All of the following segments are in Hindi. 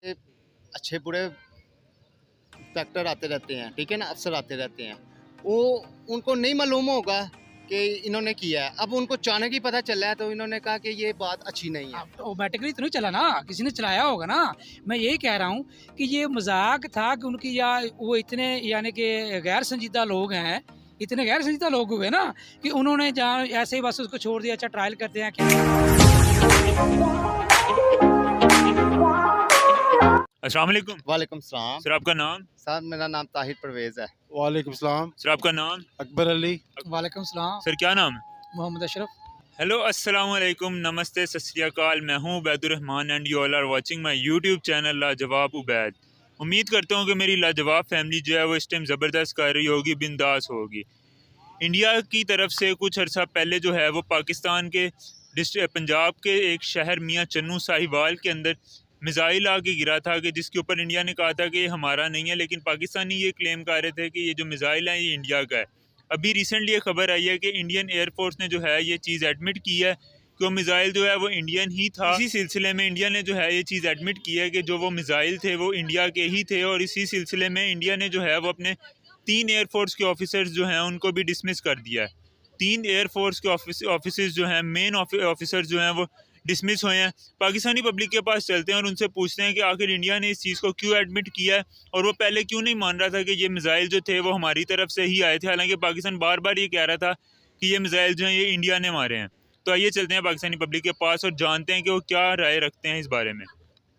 ये अच्छे बुरे फैक्टर आते रहते हैं, ठीक है ना, अफसर आते रहते हैं। वो उनको नहीं मालूम होगा कि इन्होंने किया है। अब उनको अचानक ही पता चला है तो इन्होंने कहा कि ये बात अच्छी नहीं है। ऑटोमेटिकली तो नहीं चला ना, किसी ने चलाया होगा ना। मैं यही कह रहा हूँ कि ये मजाक था कि उनकी, या वो इतने यानी कि गैर संजीदा लोग हैं, इतने गैर संजीदा लोग हुए ना कि उन्होंने जहाँ ऐसे ही बस उसको छोड़ दिया, अच्छा ट्रायल करते हैं क्या। अस्सलाम वालेकुम। वालेकुम सलाम। सर आपका नाम? सर मेरा नाम ताहिर परवेज़ है। वालेकुम सलाम। सर आपका नाम? अकबर अली। वालेकुम सलाम। सर क्या नाम है? मोहम्मद अशरफ। हेलो अस्सलाम वालेकुम, नमस्ते, सत श्री अकाल। मैं हूं Ubaidurrahman and you all are watching my YouTube channel Lajawab Ubaid. उम्मीद करता हूं कि मेरी लाजवाब फैमिली जो है वो इस टाइम ज़बरदस्त कर रही होगी, बिंदास होगी। इंडिया की तरफ से कुछ अर्सा पहले जो है वो पाकिस्तान के पंजाब के एक शहर मियाँ चन्नू साहिवाल के अंदर मिज़ाइल आके गिरा था कि जिसके ऊपर इंडिया ने कहा था कि ये हमारा नहीं है, लेकिन पाकिस्तानी ये क्लेम कर रहे थे कि ये जो मिज़ाइल है ये इंडिया का है। अभी रिसेंटली ये खबर आई है कि इंडियन एयरफोर्स ने जो है ये चीज़ एडमिट की है कि वो मिज़ाइल जो है वो इंडियन ही था। इसी सिलसिले में इंडिया ने जो है ये चीज़ एडमिट की है कि जो वो मिज़ाइल थे वो इंडिया के ही थे, और इसी सिलसिले में इंडिया ने जो है वो अपने 3 एयरफोर्स के ऑफिसर्स जो हैं उनको भी डिसमिस कर दिया है। 3 एयरफोर्स के ऑफिसर्स जो हैं, मेन ऑफिसर्स जो हैं वो डिसमिस हुए हैं। पाकिस्तानी पब्लिक के पास चलते हैं और उनसे पूछते हैं कि आखिर इंडिया ने इस चीज़ को क्यों एडमिट किया है, और वो पहले क्यों नहीं मान रहा था कि ये मिज़ाइल जो थे वो हमारी तरफ से ही आए थे, हालांकि पाकिस्तान बार बार ये कह रहा था कि ये मिज़ाइल जो हैं ये इंडिया ने मारे हैं। तो आइए चलते हैं पाकिस्तानी पब्लिक के पास और जानते हैं कि वो क्या राय रखते हैं इस बारे में।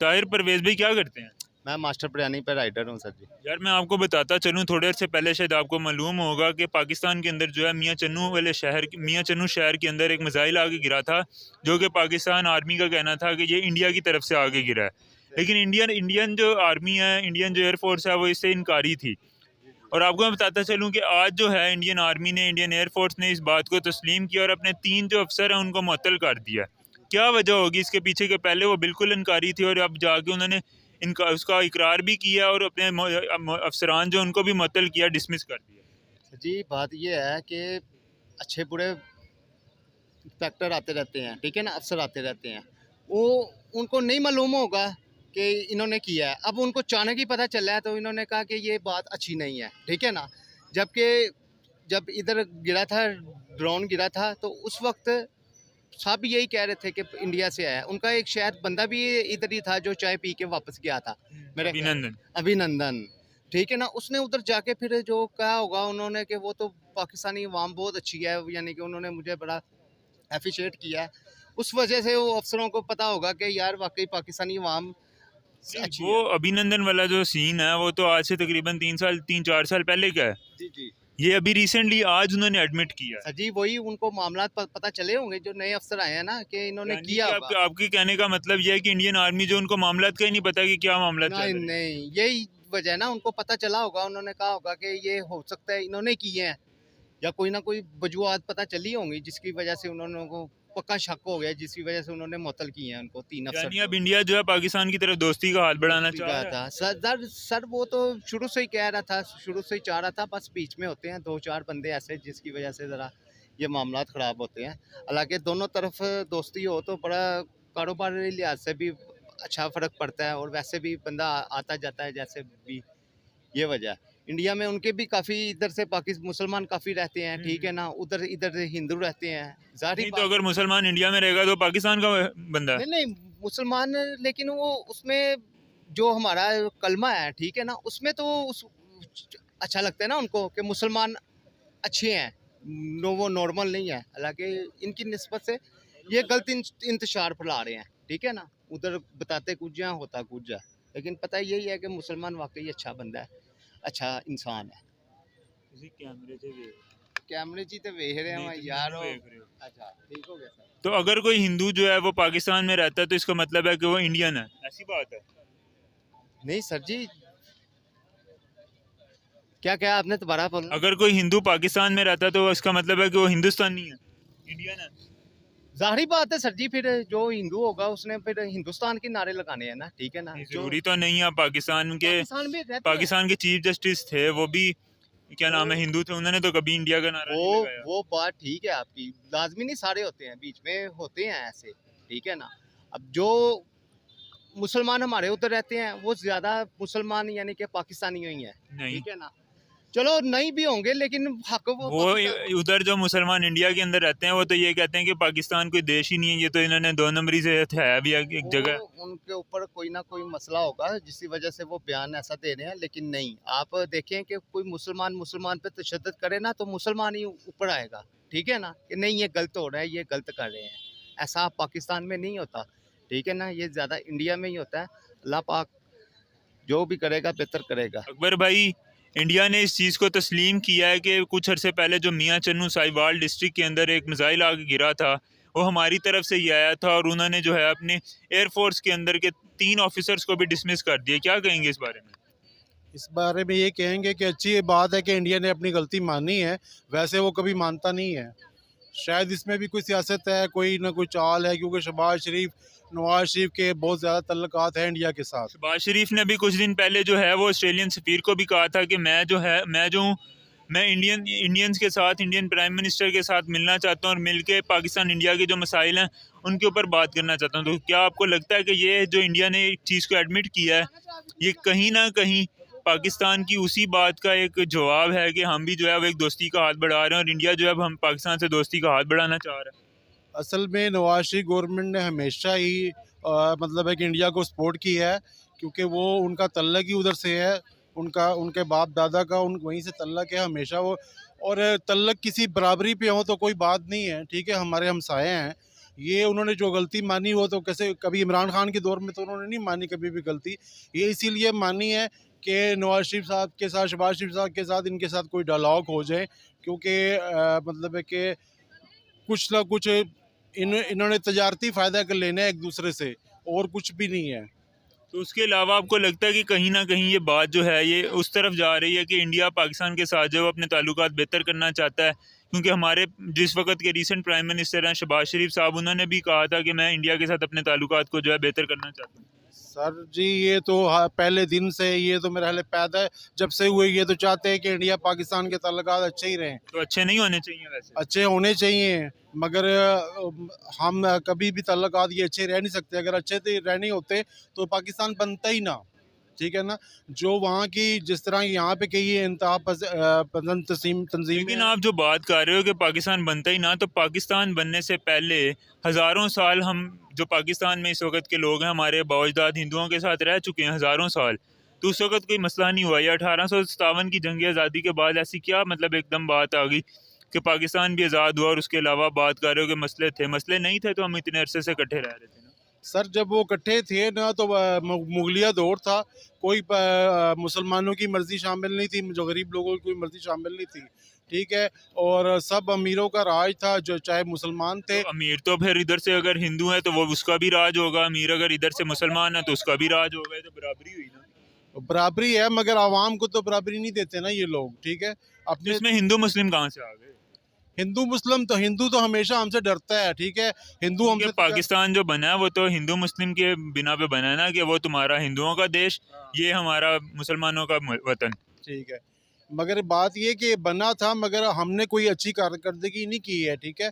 ताहिर परवेज़ भाई क्या करते हैं? मैं मास्टर बिरयानी पर राइडर हूँ सर जी। यार मैं आपको बताता चलूँ, थोड़े अर्से पहले शायद आपको मालूम होगा कि पाकिस्तान के अंदर जो है मियाँ चन्नू शहर के अंदर एक मिज़ाइल आके गिरा था, जो कि पाकिस्तान आर्मी का कहना था कि ये इंडिया की तरफ से आगे गिरा है। लेकिन इंडियन जो आर्मी है, इंडियन जो एयरफोर्स है वो इससे इनकारी थी। और आपको मैं बताता चलूँ कि आज जो है इंडियन आर्मी ने, इंडियन एयरफोर्स ने इस बात को तस्लीम किया और अपने 3 जो अफसर हैं उनको मुअत्तल कर दिया। क्या वजह होगी इसके पीछे के? पहले वो बिल्कुल इनकारी थी और अब जाके उन्होंने इनका उसका इकरार भी किया और अपने अफसरान जो उनको भी मुअत्तल किया, डिसमिस कर दिया। जी बात ये है कि अच्छे बुरे फैक्टर आते रहते हैं, ठीक है ना, अफसर आते रहते हैं। वो उनको नहीं मालूम होगा कि इन्होंने किया है। अब उनको अचानक ही पता चला है तो इन्होंने कहा कि ये बात अच्छी नहीं है, ठीक है ना। जबकि जब इधर गिरा था, ड्रोन गिरा था, तो उस वक्त सब यही कह रहे थे कि इंडिया से आया। उनका एक शायद बंदा भी इधर ही था जो चाय पी के वापस गया था, मेरे अभिनंदन, ठीक है ना। उसने उधर जाके फिर जो कहा होगा उन्होंने कि वो तो पाकिस्तानी अवाम बहुत अच्छी है, यानी कि उन्होंने मुझे बड़ा एप्रिशिएट किया है। उस वजह से वो अफसरों को पता होगा कि यार वाकई पाकिस्तानी अवाम अच्छी वो है। अभिनंदन वाला जो सीन है वो तो आज से तकरीबन 3-4 साल पहले का है। जी जी ये अभी रिसेंटली आज उन्होंने एडमिट किया है। सर जी, वही उनको मामला पता चले होंगे जो नए अफसर आए हैं ना, कि इन्होंने यानी किया कि होगा। आपके कहने का मतलब यह है कि इंडियन आर्मी जो, उनको मामला का ही नहीं पता कि क्या मामला चल नहीं रहा है। नहीं, यही वजह है ना, उनको पता चला होगा, उन्होंने कहा होगा कि ये हो सकता है इन्होंने किए हैं, या कोई ना कोई वजूहत पता चली होंगी जिसकी वजह से उन्होंने को पक्का शक हो गया, जिसकी वजह से उन्होंने मुअत्तल किए हैं उनको 3 अफसर यानी को। अब इंडिया जो है पाकिस्तान की तरफ दोस्ती का हाथ बढ़ाना चाह रहा है। था सर वो तो शुरू से ही कह रहा था, शुरू से ही चाह रहा था, बस बीच में होते हैं 2-4 बंदे ऐसे जिसकी वजह से ज़रा ये मामला ख़राब होते हैं। हालांकि दोनों तरफ दोस्ती हो तो बड़ा कारोबारी लिहाज से भी अच्छा फ़र्क पड़ता है, और वैसे भी बंदा आता जाता है जैसे भी, ये वजह है। इंडिया में उनके भी काफ़ी इधर से पाकिस्तान मुसलमान काफ़ी रहते हैं, ठीक है ना, उधर इधर हिंदू रहते हैं। नहीं तो अगर मुसलमान इंडिया में रहेगा तो पाकिस्तान का बंदा है। नहीं मुसलमान, लेकिन वो उसमें जो हमारा कलमा है, ठीक है ना, उसमें तो उस अच्छा लगता है ना उनको कि मुसलमान अच्छे हैं, वो नॉर्मल नहीं है। हालांकि इनकी निस्बत से ये गलत इंतशार फैला रहे हैं, ठीक है ना। उधर बताते कुछ हैं, होता कुछ है, लेकिन पता यही है कि मुसलमान वाकई अच्छा बंदा है, अच्छा इंसान है। कैमरे जी तो वेख रहे हैं यार। अच्छा ठीक हो गया सर। तो अगर कोई हिंदू जो है वो पाकिस्तान में रहता है तो इसका मतलब है कि वो इंडियन है, ऐसी बात है? नहीं सर जी, क्या क्या आपने दोबारा बोला? अगर कोई हिंदू पाकिस्तान में रहता है तो इसका मतलब है कि वो हिंदुस्तानी है, इंडियन है। जाहिर बात है सर जी, फिर जो हिंदू होगा उसने फिर हिंदुस्तान के नारे लगाने हैं ना, ठीक है ना। जरूरी तो नहीं है। पाकिस्तान में रहते पाकिस्तान के चीफ जस्टिस थे, वो भी क्या नाम है, हिंदू थे, उन्होंने तो कभी इंडिया का नारा नहीं लगाया। वो बात ठीक है आपकी, लाजमी नहीं सारे होते हैं, बीच में होते हैं ऐसे, ठीक है ना। अब जो मुसलमान हमारे उधर रहते हैं वो ज़्यादा मुसलमान यानी कि पाकिस्तानी ही हैं, नहीं, ठीक है ना। चलो नहीं भी होंगे लेकिन हक वो उधर जो मुसलमान इंडिया के अंदर रहते हैं वो तो ये कहते हैं कि पाकिस्तान कोई देश ही नहीं है, ये तो इन्होंने 2 नंबरी से है भी एक जगह। उनके ऊपर कोई ना कोई मसला होगा जिसकी वजह से वो बयान ऐसा दे रहे हैं, लेकिन नहीं, आप देखें कि कोई मुसलमान पे तशद्दुद करे ना तो मुसलमान ही ऊपर आएगा, ठीक है ना, कि नहीं ये गलत हो रहा है, ये गलत कर रहे हैं। ऐसा पाकिस्तान में नहीं होता, ठीक है ना, ये ज़्यादा इंडिया में ही होता है। अल्लाह पाक जो भी करेगा बेहतर करेगा। अकबर भाई, इंडिया ने इस चीज़ को तस्लीम किया है कि कुछ अरसे पहले जो मियाँ चन्नू साहिवाल डिस्ट्रिक्ट के अंदर एक मिसाइल आके गिरा था वो हमारी तरफ से ही आया था, और उन्होंने जो है अपने एयरफोर्स के अंदर के 3 ऑफिसर्स को भी डिसमिस कर दिया। क्या कहेंगे इस बारे में? इस बारे में ये कहेंगे कि अच्छी ये बात है कि इंडिया ने अपनी गलती मानी है, वैसे वो कभी मानता नहीं है। शायद इसमें भी कोई सियासत है, कोई ना कोई चाल है, क्योंकि शहबाज शरीफ, नवाज शरीफ के बहुत ज़्यादा तल्लुकात हैं इंडिया के साथ। शहबाज शरीफ ने भी कुछ दिन पहले जो है वो ऑस्ट्रेलियन सफ़ीर को भी कहा था कि मैं इंडियंस के साथ, इंडियन प्राइम मिनिस्टर के साथ मिलना चाहता हूँ और मिलके पाकिस्तान इंडिया के जो मसाइल हैं उनके ऊपर बात करना चाहता हूँ। तो क्या आपको लगता है कि ये जो इंडिया ने एक चीज़ को एडमिट किया है ये कहीं ना कहीं पाकिस्तान की उसी बात का एक जवाब है कि हम भी जो है वो एक दोस्ती का हाथ बढ़ा रहे हैं और इंडिया जो है हम पाकिस्तान से दोस्ती का हाथ बढ़ाना चाह रहा है? असल में नवाज शरीफ गवर्नमेंट ने हमेशा ही मतलब है कि इंडिया को सपोर्ट किया है, क्योंकि वो उनका तल्लक ही उधर से है, उनके बाप दादा का वहीं से तल्लक है हमेशा वो। और तल्लक किसी बराबरी पे हो तो कोई बात नहीं है, ठीक है, हमारे हमसाए हैं। ये उन्होंने जो गलती मानी वो तो कैसे, कभी इमरान खान के दौर में तो उन्होंने नहीं मानी कभी भी गलती, ये इसीलिए मानी है कि नवाज शरीफ साहब के साथ, शहबाज शरीफ साहब के साथ इनके साथ कोई डायलॉग हो जाए, क्योंकि मतलब है कि कुछ ना कुछ इन्होंने तजारती फ़ायदा कर लेना है एक दूसरे से, और कुछ भी नहीं है। तो उसके अलावा आपको लगता है कि कहीं ना कहीं ये बात जो है ये उस तरफ जा रही है कि इंडिया पाकिस्तान के साथ जो है वो अपने ताल्लुकात बेहतर करना चाहता है? क्योंकि हमारे जिस वक्त के रीसेंट प्राइम मिनिस्टर हैं शहबाज शरीफ साहब, उन्होंने भी कहा था कि मैं इंडिया के साथ अपने ताल्लुकात को जो है बेहतर करना चाहता हूँ। सर जी, ये तो पहले दिन से, ये तो मेरे ख्याल पैदा है जब से हुए, ये तो चाहते हैं कि इंडिया पाकिस्तान के ताल्लुकात अच्छे ही रहें। तो अच्छे नहीं होने चाहिए? वैसे अच्छे होने चाहिए, मगर हम कभी भी ताल्लुकात ये अच्छे रह नहीं सकते। अगर अच्छे तो रहने होते तो पाकिस्तान बनता ही ना, ठीक है ना। जो वहाँ की जिस तरह यहाँ पे कही है इंतहा पसंद तंजीम, लेकिन आप जो बात कर रहे हो कि पाकिस्तान बनता ही ना, तो पाकिस्तान बनने से पहले हज़ारों साल हम जो पाकिस्तान में इस वक्त के लोग हैं हमारे बावजदाद हिंदुओं के साथ रह चुके हैं हज़ारों साल, तो उस वक्त कोई मसला नहीं हुआ। या 1857 की जंग आज़ादी के बाद ऐसी क्या मतलब एकदम बात आ गई कि पाकिस्तान भी आज़ाद हुआ, और उसके अलावा बात कर रहे हो कि मसले थे? मसले नहीं थे तो हम इतने अरसे से इकट्ठे रह रहे थे ना। सर जब वो इकट्ठे थे ना तो मुगलिया दौर था, कोई मुसलमानों की मर्ज़ी शामिल नहीं थी, जो गरीब लोगों की कोई मर्ज़ी शामिल नहीं थी, ठीक है। और सब अमीरों का राज था, जो चाहे मुसलमान थे। तो अमीर तो फिर इधर से अगर हिंदू है तो वो उसका भी राज होगा, अमीर अगर इधर से मुसलमान है तो उसका भी राज होगा, ये तो बराबरी हुई ना। बराबरी है, मगर आवाम को तो बराबरी नहीं देते ना ये लोग, ठीक है। अपने इसमें हिंदू मुस्लिम कहाँ से आ गए? हिंदू तो हमेशा हमसे डरता है, ठीक है। हिंदू हमसे पाकिस्तान जो बना है वो तो हिंदू मुस्लिम के बिना पे बना है ना, कि वो तुम्हारा हिंदुओं का देश, ये हमारा मुसलमानों का वतन, ठीक है। मगर बात ये कि बना था, मगर हमने कोई अच्छी कारकर्दगी नहीं की है, ठीक है।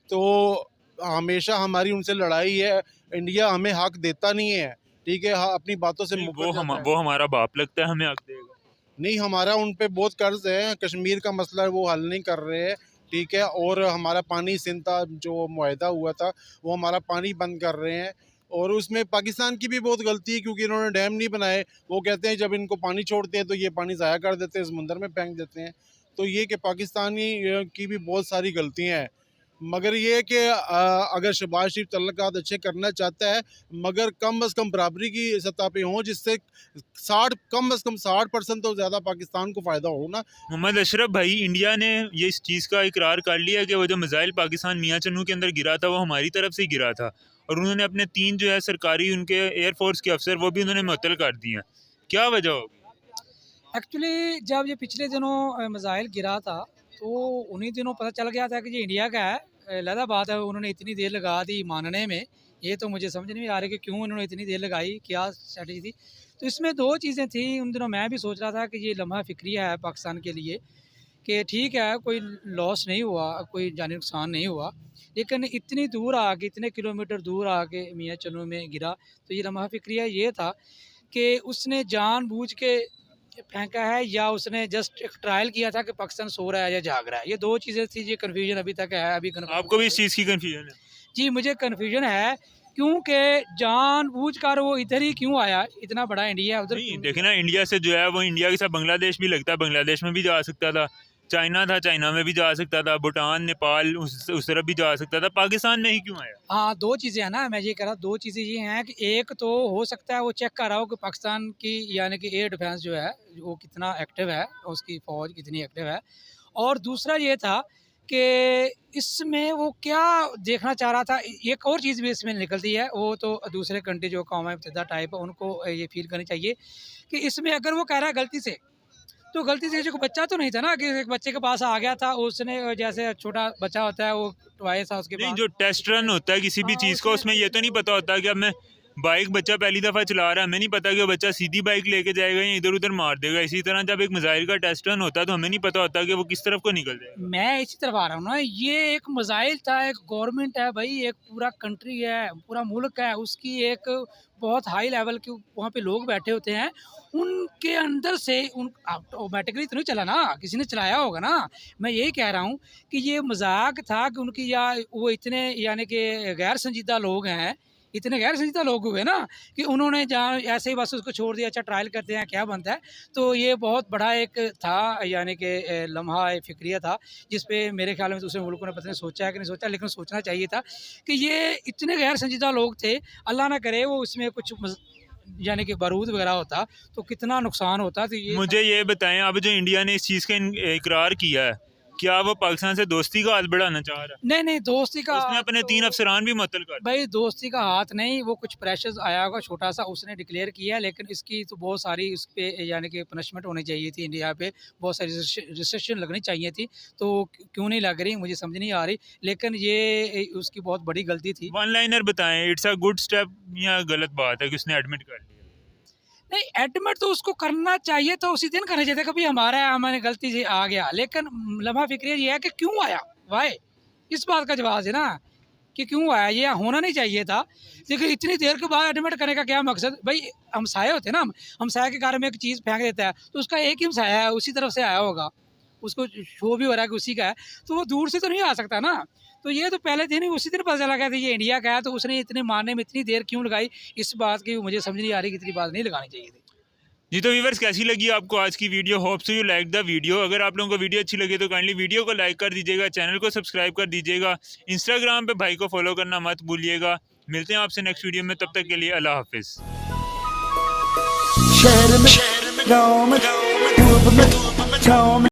तो हमेशा हमारी उनसे लड़ाई है, इंडिया हमें हक देता नहीं है, ठीक है, अपनी बातों से वो हमारा बाप लगता है, हमें हक देगा नहीं। हमारा उन पे बहुत कर्ज है, कश्मीर का मसला वो हल नहीं कर रहे हैं, ठीक है। और हमारा पानी सिंता जो मुआहदा हुआ था वो हमारा पानी बंद कर रहे हैं, और उसमें पाकिस्तान की भी बहुत गलती है, क्योंकि इन्होंने डैम नहीं बनाए। वो कहते हैं जब इनको पानी छोड़ते हैं तो ये पानी ज़ाया कर देते हैं, समुंदर में फेंक देते हैं। तो ये कि पाकिस्तानी की भी बहुत सारी गलतियाँ हैं, मगर ये कि अगर शहबाज शरीफ तल्लुकात अच्छे करना चाहता है, मगर कम अज़ कम बराबरी की सतह पे हों, जिससे 60 कम अज़ कम 60% तो ज़्यादा पाकिस्तान को फ़ायदा हो ना। मोहम्मद अशरफ भाई, इंडिया ने ये इस चीज़ का इकरार कर लिया कि वो जो मिसाइल पाकिस्तान मियाँ चन्नू के अंदर गिरा था वो हमारी तरफ से ही गिरा था, और उन्होंने अपने 3 जो है सरकारी उनके एयरफोर्स के अफसर वो भी उन्होंने मुअत्तल कर दिए हैं। क्या वजह होगी? एक्चुअली जब ये पिछले दिनों मिसाइल गिरा था तो उन्हीं दिनों पता चल गया था कि ये इंडिया का है। लहदा बात है उन्होंने इतनी देर लगा दी मानने में, ये तो मुझे समझ नहीं आ रही कि क्यों उन्होंने इतनी देर लगाई, क्या स्ट्रेटजी थी। तो इसमें 2 चीज़ें थी। उन दिनों मैं भी सोच रहा था कि ये लम्हा फ़िक्रिया है पाकिस्तान के लिए कि ठीक है कोई लॉस नहीं हुआ, कोई जानी नुकसान नहीं हुआ, लेकिन इतनी दूर आके, इतने किलोमीटर दूर आके मियाँ चन्नू में गिरा। तो ये लम्हा फ़िक्रिया ये था कि उसने जानबूझ के फेंका है या उसने जस्ट एक ट्रायल किया था कि पाकिस्तान सो रहा है या जाग रहा है। ये 2 चीज़ें थी, ये कन्फ्यूजन अभी तक है। अभी आपको भी इस चीज़ की कन्फ्यूजन है? जी, मुझे कन्फ्यूजन है क्योंकि जानबूझकर वो इधर ही क्यों आया, इतना बड़ा इंडिया है उधर नहीं क्यों? देखे ना, इंडिया से जो है वो इंडिया के साथ बांग्लादेश भी लगता है, बांग्लादेश में भी जा सकता था, चाइना था, चाइना में भी जा सकता था, भूटान, नेपाल उस तरफ भी जा सकता था, पाकिस्तान में ही क्यों आया? हाँ, 2 चीज़ें हैं ना, मैं ये कह रहा 2 चीज़ें ये हैं कि एक तो हो सकता है वो चेक कर रहा हो कि पाकिस्तान की यानी कि एयर डिफेंस जो है वो कितना एक्टिव है, उसकी फ़ौज कितनी एक्टिव है। और दूसरा ये था कि इसमें वो क्या देखना चाह रहा था। एक और चीज़ भी इसमें निकलती है, वो तो दूसरे कंट्री जो कौम मुत्तहिदा टाइप है उनको ये फ़ील करनी चाहिए कि इसमें अगर वो कह रहा है गलती से, तो गलती से जो बच्चा तो नहीं था ना कि एक बच्चे के पास आ गया था, उसने जैसे छोटा बच्चा होता है वो टॉय था उसके नहीं, पास। जो टेस्ट रन होता है किसी भी हाँ, चीज़ का, उसमें ये तो नहीं पता होता कि अब मैं बाइक बच्चा पहली दफ़ा चला रहा है, हमें नहीं पता कि वो बच्चा सीधी बाइक लेके जाएगा या इधर उधर मार देगा। इसी तरह जब एक मिसाइल का टेस्ट रन होता है तो हमें नहीं पता होता कि वो किस तरफ को निकल जाएगा। मैं इसी तरफ आ रहा हूँ ना, ये एक मिसाइल था, एक गवर्नमेंट है भाई, एक पूरा कंट्री है, पूरा मुल्क है, उसकी एक बहुत हाई लेवल के वहाँ पे लोग बैठे होते हैं, उनके अंदर से उन ऑटोमेटिकली तो नहीं चला ना, किसी ने चलाया होगा ना। मैं यही कह रहा हूँ कि ये मजाक था कि उनकी, या वो इतने यानी कि गैर संजीदा लोग हैं, इतने गैर संजीदा लोग हुए ना कि उन्होंने जहाँ ऐसे ही बस उसको छोड़ दिया, अच्छा ट्रायल करते हैं क्या बनता है। तो ये बहुत बड़ा एक था यानी कि लम्हा फ़िक्रिया था, जिस पे मेरे ख्याल में दूसरे मुल्कों ने पता नहीं सोचा है कि नहीं सोचा, लेकिन सोचना चाहिए था कि ये इतने गैर संजीदा लोग थे, अल्लाह ना करे वो इसमें कुछ यानी कि बारूद वगैरह होता तो कितना नुकसान होता। तो ये मुझे ये बताएं, अब जो इंडिया ने इस चीज़ का इकरार किया है, क्या वो पाकिस्तान से दोस्ती का हाथ बढ़ाना चाह रहा है? नहीं दोस्ती का उसने अपने 3 अफसरान भी मुअत्तल कर दिए। भाई दोस्ती का हाथ नहीं, वो कुछ प्रेशर आया होगा छोटा सा, उसने डिक्लेयर किया, लेकिन इसकी तो बहुत सारी उस पे यानी कि पनिशमेंट होनी चाहिए थी, इंडिया पे बहुत सारी रिस्ट्रिक्शन लगनी चाहिए थी, तो क्यों नहीं लग रही मुझे समझ नहीं आ रही, लेकिन ये उसकी बहुत बड़ी गलती थी। वन लाइनर बताएं, इट्स अ गुड स्टेप या गलत बात है कि उसने एडमिट कर लिया? नहीं, एडमिट तो उसको करना चाहिए, तो उसी दिन करना चाहिए था, कभी हमारा हमारे गलती से आ गया, लेकिन लम्हा फ़िक्रिया ये है कि क्यों आया, वाई, इस बात का जवाब है ना कि क्यों आया, ये होना नहीं चाहिए था। लेकिन इतनी देर के बाद एडमिट करने का क्या मकसद? भाई हमसाए होते हैं ना, हमसाए के घर में एक चीज़ फेंक देता है तो उसका एक ही हमसाया है, उसी तरफ से आया होगा, उसको शो भी हो रहा है कि उसी का है, तो वो दूर से तो नहीं आ सकता ना। तो ये तो पहले दिन ही उसी दिन पता चला गया था ये इंडिया का है, तो उसने इतने मारने में इतनी देर क्यों लगाई, इस बात की मुझे समझ नहीं आ रही कि इतनी बात नहीं लगानी चाहिए थी। जी, तो व्यूअर्स कैसी लगी आपको आज की video? Hope so you like the video. अगर आप लोगों को वीडियो अच्छी लगे तो काइंडली वीडियो को लाइक कर दीजिएगा, चैनल को सब्सक्राइब कर दीजिएगा, इंस्टाग्राम पे भाई को फॉलो करना मत भूलिएगा। मिलते हैं आपसे नेक्स्ट वीडियो में, तब तक के लिए अल्लाह हाफिज़। शहर में गाँव में